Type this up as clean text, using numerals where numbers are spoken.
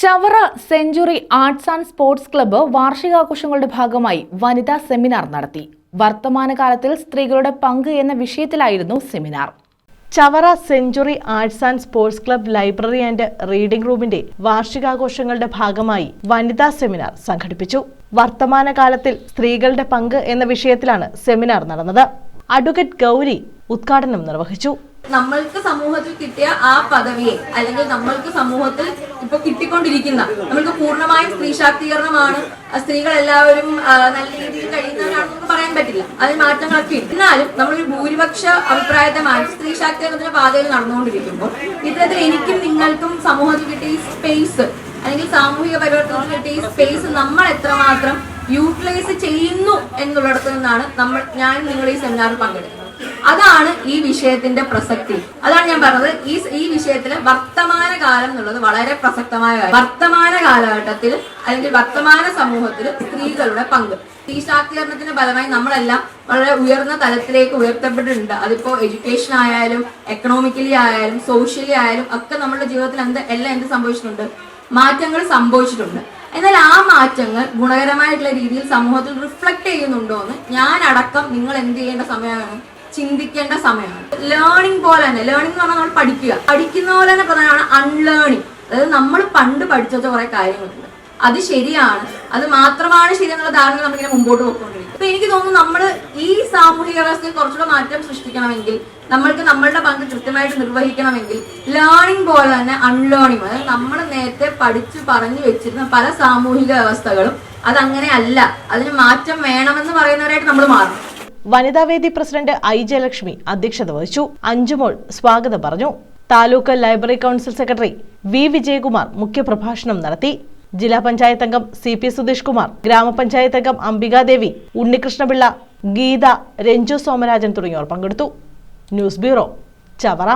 Chavara century arts and sports club വാർഷികാഘോഷങ്ങളുടെ ഭാഗമായി വനിതാ സെമിനാർ നടത്തി. വർത്തമാനകാലത്തിൽ സ്ത്രീകളുടെ പങ്ക് എന്ന വിഷയത്തിലായിരുന്നു seminar. Chavara century arts and sports club library and reading റൂമിന്റെ വാർഷികാഘോഷങ്ങളുടെ ഭാഗമായി വനിതാ സെമിനാർ സംഘടിപ്പിച്ചു. വർത്തമാനകാലത്തിൽ സ്ത്രീകളുടെ പങ്ക് എന്ന വിഷയത്തിലാണ് സെമിനാർ നടന്നത്. അഡ്വക്കേറ്റ് ഗൗരി ഉദ്ഘാടനം നിർവഹിച്ചു. നമ്മൾക്ക് സമൂഹത്തിൽ കിട്ടിയ ആ പദവിയെ അല്ലെങ്കിൽ നമ്മൾക്ക് സമൂഹത്തിൽ ഇപ്പൊ കിട്ടിക്കൊണ്ടിരിക്കുന്ന നമ്മൾക്ക് പൂർണ്ണമായും സ്ത്രീ ശാക്തീകരണമാണ്, സ്ത്രീകൾ എല്ലാവരും നല്ല രീതിയിൽ കഴിയുന്നവരാണെന്ന് പറയാൻ പറ്റില്ല. അതിൽ മാറ്റങ്ങളൊക്കെ ഉണ്ട്. എന്നാലും നമ്മളൊരു ഭൂരിപക്ഷ അഭിപ്രായത്തെ മാറ്റി സ്ത്രീ ശാക്തീകരണത്തിന്റെ പാതയിൽ നടന്നുകൊണ്ടിരിക്കുമ്പോൾ ഇത്തരത്തിൽ എനിക്കും നിങ്ങൾക്കും സമൂഹത്തിൽ കിട്ടിയ ഈ സ്പേസ് അല്ലെങ്കിൽ സാമൂഹിക പരിവർത്തനത്തിൽ കിട്ടിയ ഈ സ്പേസ് നമ്മൾ എത്രമാത്രം യൂട്ടിലൈസ് ചെയ്യുന്നു എന്നുള്ളിടത്തു നിന്നാണ് ഞാൻ നിങ്ങൾ ഈ സെമിനാറിൽ പങ്കെടുക്കുന്നത്. അതാണ് ഈ വിഷയത്തിന്റെ പ്രസക്തി. അതാണ് ഞാൻ പറഞ്ഞത്, ഈ വിഷയത്തില് വർത്തമാന കാലം എന്നുള്ളത് വളരെ പ്രസക്തമായ കാര്യം. വർത്തമാന കാലഘട്ടത്തിൽ അല്ലെങ്കിൽ വർത്തമാന സമൂഹത്തിൽ സ്ത്രീകളുടെ പങ്ക്, സ്ത്രീ ശാക്തീകരണത്തിന്റെ ഫലമായി നമ്മളെല്ലാം വളരെ ഉയർന്ന തലത്തിലേക്ക് ഉയർത്തപ്പെട്ടിട്ടുണ്ട്. അതിപ്പോ എഡ്യൂക്കേഷൻ ആയാലും എക്കണോമിക്കലി ആയാലും സോഷ്യലി ആയാലും ഒക്കെ നമ്മുടെ ജീവിതത്തിൽ എന്ത് സംഭവിച്ചിട്ടുണ്ട്, മാറ്റങ്ങൾ സംഭവിച്ചിട്ടുണ്ട്. എന്നാൽ ആ മാറ്റങ്ങൾ ഗുണകരമായിട്ടുള്ള രീതിയിൽ സമൂഹത്തിൽ റിഫ്ലക്ട് ചെയ്യുന്നുണ്ടോ എന്ന് ഞാൻ അടക്കം നിങ്ങൾ എന്ത് ചെയ്യേണ്ട സമയമാണ്, ചിന്തിക്കേണ്ട സമയമാണ്. ലേണിംഗ് പോലെ തന്നെ, ലേണിംഗ് എന്ന് പറഞ്ഞാൽ നമ്മൾ പഠിക്കുന്ന പോലെ തന്നെ പ്രധാനമാണ് അൺലേണിംഗ്. അതായത് നമ്മൾ പണ്ട് പഠിച്ച കുറെ കാര്യങ്ങളുണ്ട്, അത് ശരിയാണ്, അത് മാത്രമാണ് ശരിയെന്നുള്ള ധാരണ നമ്മളിങ്ങനെ മുമ്പോട്ട് പോയിക്കൊണ്ടിരിക്കും. അപ്പൊ എനിക്ക് തോന്നുന്നു നമ്മൾ ഈ സാമൂഹിക വ്യവസ്ഥയിൽ കുറച്ചുകൂടെ മാറ്റം സൃഷ്ടിക്കണമെങ്കിൽ, നമ്മൾക്ക് നമ്മളുടെ പങ്ക് കൃത്യമായിട്ട് നിർവഹിക്കണമെങ്കിൽ ലേണിംഗ് പോലെ തന്നെ അൺലേണിംഗ്, അതായത് നമ്മൾ നേരത്തെ പഠിച്ചു പറഞ്ഞു വെച്ചിരുന്ന പല സാമൂഹിക വ്യവസ്ഥകളും അതങ്ങനെ അല്ല, അതിന് മാറ്റം വേണമെന്ന് പറയുന്നവരായിട്ട് നമ്മൾ മാറണം. വനിതാവേദി പ്രസിഡന്റ് ഐ ജയലക്ഷ്മി അധ്യക്ഷത വഹിച്ചു. അഞ്ജുമോൾ സ്വാഗതം പറഞ്ഞു. Taluk library council secretary V Vijayakumar മുഖ്യപ്രഭാഷണം നടത്തി. ജില്ലാ പഞ്ചായത്ത് അംഗം CP സുധീഷ് കുമാർ, ഗ്രാമപഞ്ചായത്ത് അംഗം അംബികാദേവി, ഉണ്ണികൃഷ്ണപിള്ള, ഗീത, രഞ്ജു സോമരാജൻ തുടങ്ങിയവർ പങ്കെടുത്തു. News bureau, Chavara.